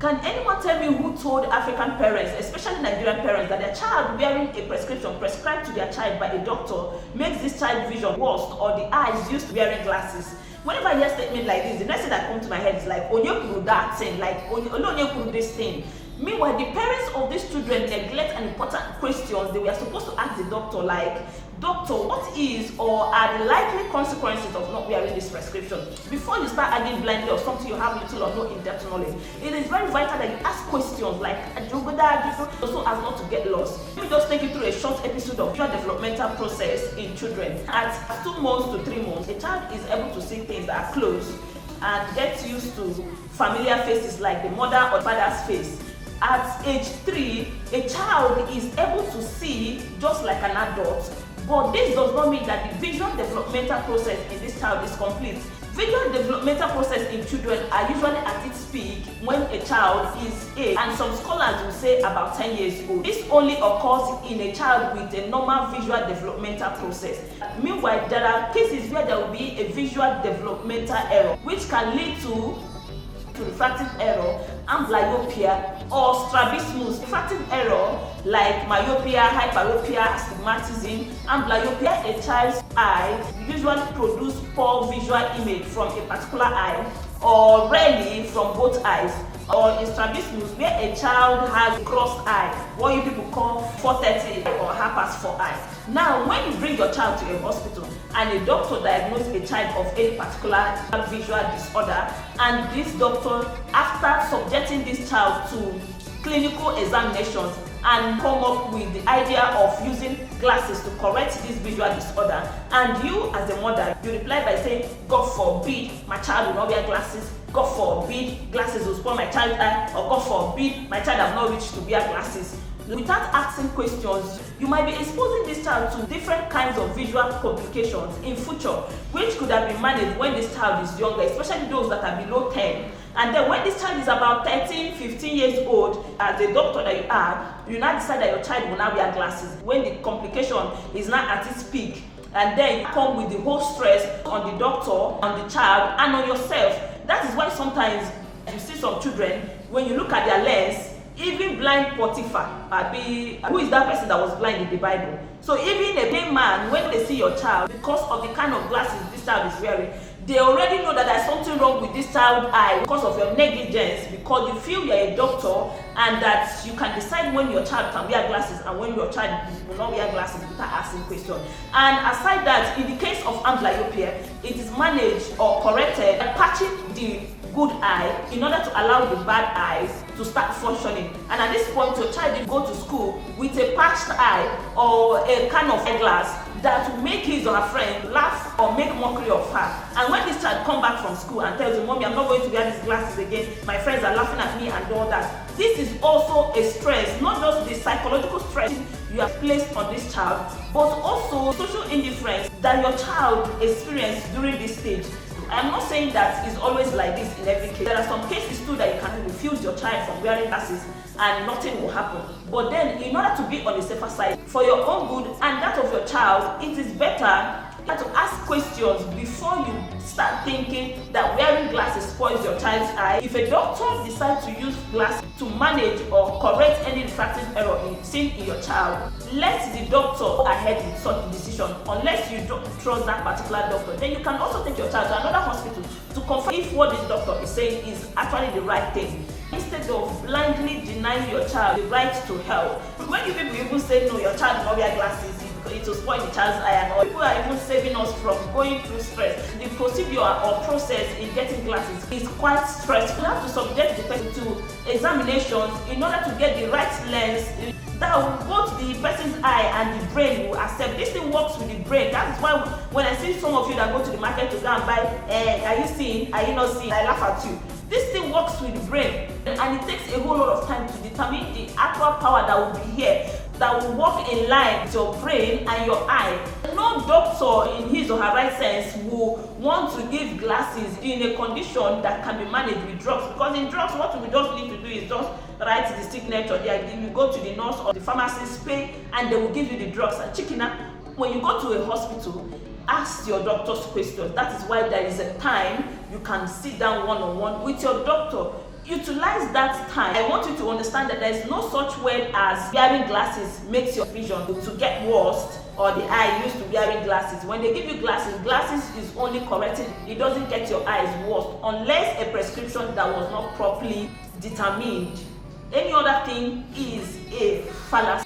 Can anyone tell me who told African parents, especially Nigerian parents, that their child wearing a prescription prescribed to their child by a doctor makes this child vision worse or the eyes used to wearing glasses? Whenever I hear a statement like this, the next thing that comes to my head is like, Onyekuru that thing, like Onyekuru this thing. Meanwhile, the parents of these children neglect an important questions they were supposed to ask the doctor, like, doctor, what is or are the likely consequences of not wearing this prescription? Before you start arguing blindly or something you have little or no in-depth knowledge, it is very vital that you ask questions like, also as not to get lost. Let me just take you through a short episode of visual developmental process in children. At 2 months to 3 months, a child is able to see things that are close and get used to familiar faces like the mother or father's face. At age 3, a child is able to see just like an adult, but this does not mean that the visual developmental process in this child is complete. Visual developmental process in children are usually at its peak when a child is 8, and some scholars will say about 10 years old. This only occurs in a child with a normal visual developmental process. Meanwhile, there are cases where there will be a visual developmental error, which can lead to refractive error, amblyopia, or strabismus. Refractive error like myopia, hyperopia, astigmatism, amblyopia, a child's eye usually produce poor visual image from a particular eye or rarely from both eyes. Or in strabismus, where a child has a crossed eye, what you people call 430 or Harper's 4 eye. Now, when you bring your child to a hospital and a doctor diagnoses a child of a particular visual disorder, and this doctor, after subjecting this child to clinical examinations and come up with the idea of using glasses to correct this visual disorder, and you as a mother, you reply by saying, God forbid my child will not wear glasses, God forbid glasses will spoil my child's eye, or God forbid my child have not reached to wear glasses. Without asking questions, you might be exposing this child to different kinds of visual complications in future, which could have been managed when this child is younger, especially those that are below 10. And then when this child is about 13, 15 years old, as a doctor that you are, you now decide that your child will now wear glasses when the complication is now at its peak. And then you come with the whole stress on the doctor, on the child, and on yourself. That is why sometimes you see some children, when you look at their lens, even blind Potiphar, who is that person that was blind in the Bible? So even a blind man, when they see your child, because of the kind of glasses this child is wearing, they already know that there's something wrong with this child's eye because of your negligence, because you feel you're a doctor and that you can decide when your child can wear glasses and when your child will not wear glasses without asking questions. And aside that, in the case of amblyopia, it is managed or corrected by patching the good eye in order to allow the bad eyes to start functioning. And at this point, your child will go to school with a patched eye or a kind of eyeglass that will make his or her friend laugh or make mockery of her. And when this child comes back from school and tells you, Mommy, I'm not going to wear these glasses again, my friends are laughing at me and all that, this is also a stress, not just the psychological stress you have placed on this child, but also social indifference that your child experienced during this stage. I'm not saying that it's always like this in every case. There are some cases too that you can refuse your child from wearing glasses and nothing will happen. But then, in order to be on the safer side, for your own good and that of your child, it is better to ask questions before you start thinking that wearing glasses spoils your child's eye. If a doctor decides to use glasses to manage or correct any refractive error seen in your child, let the doctor go ahead with such a decision. Unless you don't trust that particular doctor, then you can also take your child to another hospital to confirm if what this doctor is saying is actually the right thing, instead of blindly denying your child the right to help. When you people even say no, your child will not wear glasses, it will spoil the child's eye, and all. People are even saving us from going through stress. The procedure or process in getting glasses is quite stressful. You have to subject the person to examinations in order to get the right lens that both the person's eye and the brain will accept. This thing works with the brain. That is why when I see some of you that go to the market to go and buy, are you seeing, are you not seeing, I laugh at you. This thing works with the brain, and it takes a whole lot of time to determine the actual power that will be here, that will work in line with your brain and your eye. No doctor in his or her right sense will want to give glasses in a condition that can be managed with drugs, because in drugs what we just need to do is just write the signature there. You go to the nurse or the pharmacist, pay, and they will give you the drugs. And chicken, when you go to a hospital, ask your doctor's questions. That is why there is a time you can sit down one-on-one with your doctor. utilize that time. I want you to understand that there is no such word as wearing glasses makes your vision to get worse, or the eye used to wearing glasses. When they give you glasses, glasses is only corrected. It doesn't get your eyes worse unless a prescription that was not properly determined. Any other thing is a fallacy.